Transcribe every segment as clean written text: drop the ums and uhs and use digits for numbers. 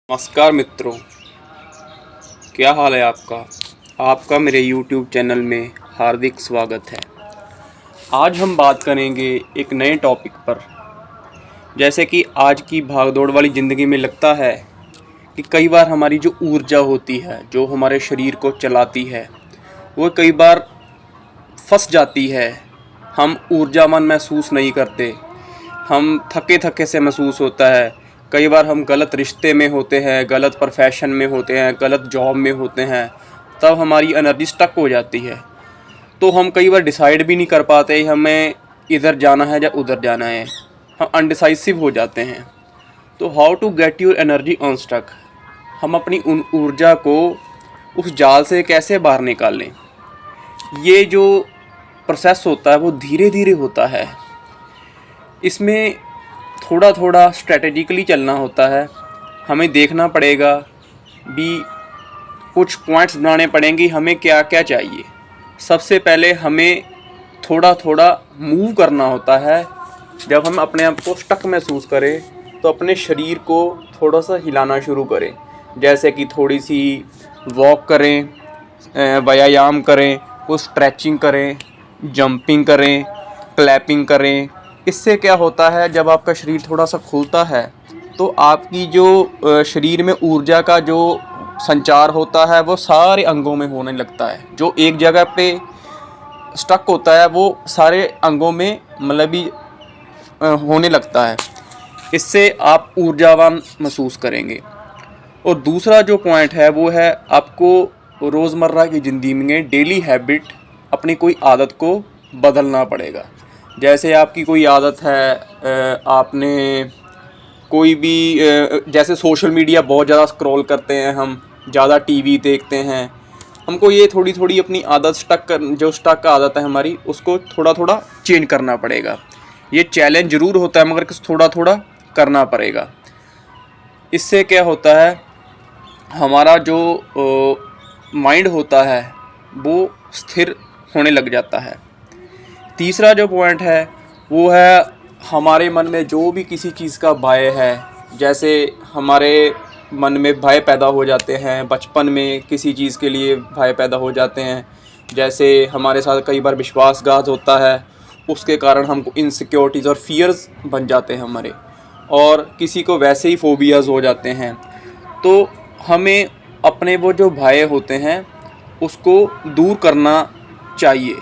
नमस्कार मित्रों, क्या हाल है आपका। आपका मेरे YouTube चैनल में हार्दिक स्वागत है। आज हम बात करेंगे एक नए टॉपिक पर। जैसे कि आज की भागदौड़ वाली ज़िंदगी में लगता है कि कई बार हमारी जो ऊर्जा होती है, जो हमारे शरीर को चलाती है, वो कई बार फंस जाती है। हम ऊर्जावान महसूस नहीं करते, हम थके थके से महसूस होता है। कई बार हम गलत रिश्ते में होते हैं, गलत प्रोफेशन में होते हैं, गलत जॉब में होते हैं, तब हमारी एनर्जी स्टक हो जाती है। तो हम कई बार डिसाइड भी नहीं कर पाते हमें इधर जाना है या उधर जाना है। हम अनडिसाइसिव हो जाते हैं। तो how to get your energy unstuck, हम अपनी उन ऊर्जा को उस जाल से कैसे बाहर निकालें। ये जो प्रोसेस होता है वो धीरे धीरे होता है। इसमें थोड़ा थोड़ा स्ट्रेटेजिकली चलना होता है। हमें देखना पड़ेगा भी, कुछ पॉइंट्स बनाने पड़ेंगे हमें क्या क्या चाहिए। सबसे पहले हमें थोड़ा थोड़ा मूव करना होता है। जब हम अपने आप को स्टक महसूस करें तो अपने शरीर को थोड़ा सा हिलाना शुरू करें। जैसे कि थोड़ी सी वॉक करें, व्यायाम करें, कुछ स्ट्रेचिंग करें, जंपिंग करें, क्लैपिंग करें। इससे क्या होता है, जब आपका शरीर थोड़ा सा खुलता है तो आपकी जो शरीर में ऊर्जा का जो संचार होता है वो सारे अंगों में होने लगता है। जो एक जगह पे स्टक होता है वो सारे अंगों में मतलब भी होने लगता है। इससे आप ऊर्जावान महसूस करेंगे। और दूसरा जो पॉइंट है वो है, आपको रोज़मर्रा की ज़िंदगी में डेली हैबिट, अपनी कोई आदत को बदलना पड़ेगा। जैसे आपकी कोई आदत है, आपने कोई भी जैसे सोशल मीडिया बहुत ज़्यादा स्क्रॉल करते हैं, हम ज़्यादा टीवी देखते हैं। हमको ये थोड़ी थोड़ी अपनी आदत जो स्टक आदत है हमारी, उसको थोड़ा थोड़ा चेंज करना पड़ेगा। ये चैलेंज ज़रूर होता है मगर थोड़ा थोड़ा करना पड़ेगा। इससे क्या होता है, हमारा जो माइंड होता है वो स्थिर होने लग जाता है। तीसरा जो पॉइंट है वो है, हमारे मन में जो भी किसी चीज़ का भय है, जैसे हमारे मन में भय पैदा हो जाते हैं, बचपन में किसी चीज़ के लिए भय पैदा हो जाते हैं। जैसे हमारे साथ कई बार विश्वासघात होता है, उसके कारण हमको इनसिक्योरिटीज़ और फियर्स बन जाते हैं हमारे, और किसी को वैसे ही फोबियाज़ हो जाते हैं। तो हमें अपने वो जो भय होते हैं उसको दूर करना चाहिए।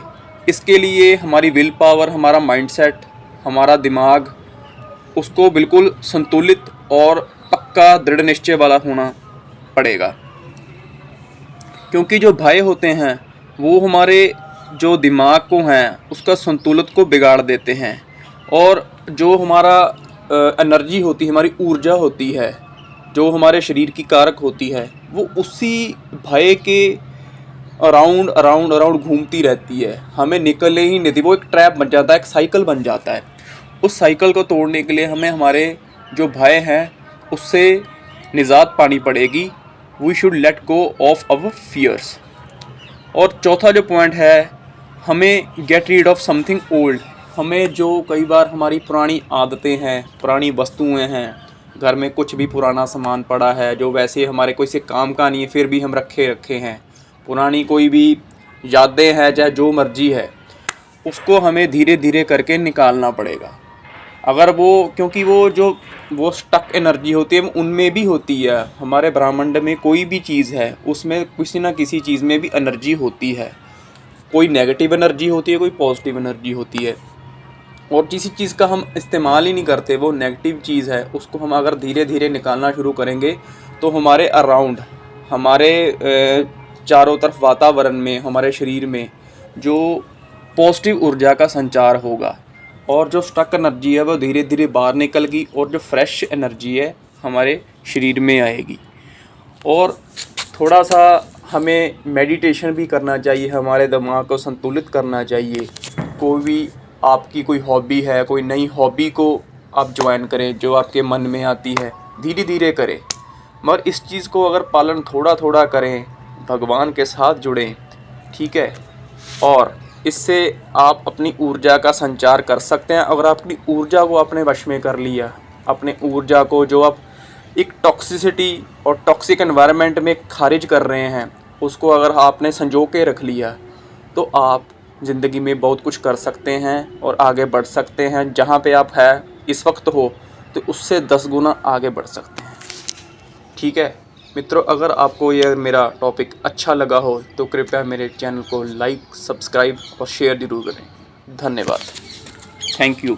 इसके लिए हमारी विल पावर, हमारा माइंडसेट, हमारा दिमाग, उसको बिल्कुल संतुलित और पक्का दृढ़ निश्चय वाला होना पड़ेगा। क्योंकि जो भय होते हैं वो हमारे जो दिमाग को हैं उसका संतुलित को बिगाड़ देते हैं। और जो हमारा एनर्जी होती है, हमारी ऊर्जा होती है, जो हमारे शरीर की कारक होती है, वो उसी भय के अराउंड अराउंड अराउंड घूमती रहती है। हमें निकलने ही नहीं देती। वो एक ट्रैप बन जाता है, एक साइकिल बन जाता है। उस साइकिल को तोड़ने के लिए हमें हमारे जो भय हैं उससे निजात पानी पड़ेगी। We should let go of our fears. और चौथा जो पॉइंट है, हमें get rid of something old. हमें जो कई बार हमारी पुरानी आदतें हैं, पुरानी वस्तुएं हैं, घर में कुछ भी पुराना सामान पड़ा है जो वैसे हमारे कोई से काम का नहीं है फिर भी हम रखे हैं, पुरानी कोई भी यादें हैं, चाहे जो मर्जी है, उसको हमें धीरे धीरे करके निकालना पड़ेगा। अगर वो, क्योंकि वो स्टक एनर्जी होती है उनमें भी होती है। हमारे ब्रह्मांड में कोई भी चीज़ है उसमें किसी ना किसी चीज़ में भी एनर्जी होती है। कोई नेगेटिव एनर्जी होती है, कोई पॉजिटिव एनर्जी होती है। और जिस चीज़ का हम इस्तेमाल ही नहीं करते वो नेगेटिव चीज़ है, उसको हम अगर धीरे धीरे निकालना शुरू करेंगे तो हमारे अराउंड, हमारे चारों तरफ वातावरण में, हमारे शरीर में जो पॉजिटिव ऊर्जा का संचार होगा और जो स्टक एनर्जी है वो धीरे धीरे बाहर निकलेगी और जो फ्रेश एनर्जी है हमारे शरीर में आएगी। और थोड़ा सा हमें मेडिटेशन भी करना चाहिए, हमारे दिमाग को संतुलित करना चाहिए। कोई भी आपकी कोई हॉबी है, कोई नई हॉबी को आप ज्वाइन करें जो आपके मन में आती है, धीरे धीरे करें। मगर इस चीज़ को अगर पालन थोड़ा थोड़ा करें, भगवान के साथ जुड़ें, ठीक है, और इससे आप अपनी ऊर्जा का संचार कर सकते हैं। अगर आप अपनी ऊर्जा को अपने वश में कर लिया, अपने ऊर्जा को जो आप एक टॉक्सिसिटी और टॉक्सिक एनवायरनमेंट में खारिज कर रहे हैं, उसको अगर आपने संजो के रख लिया तो आप ज़िंदगी में बहुत कुछ कर सकते हैं और आगे बढ़ सकते हैं। जहाँ पे आप है इस वक्त हो तो उससे 10 गुना आगे बढ़ सकते हैं। ठीक है मित्रों, अगर आपको यह मेरा टॉपिक अच्छा लगा हो तो कृपया मेरे चैनल को लाइक, सब्सक्राइब और शेयर ज़रूर करें। धन्यवाद। Thank you.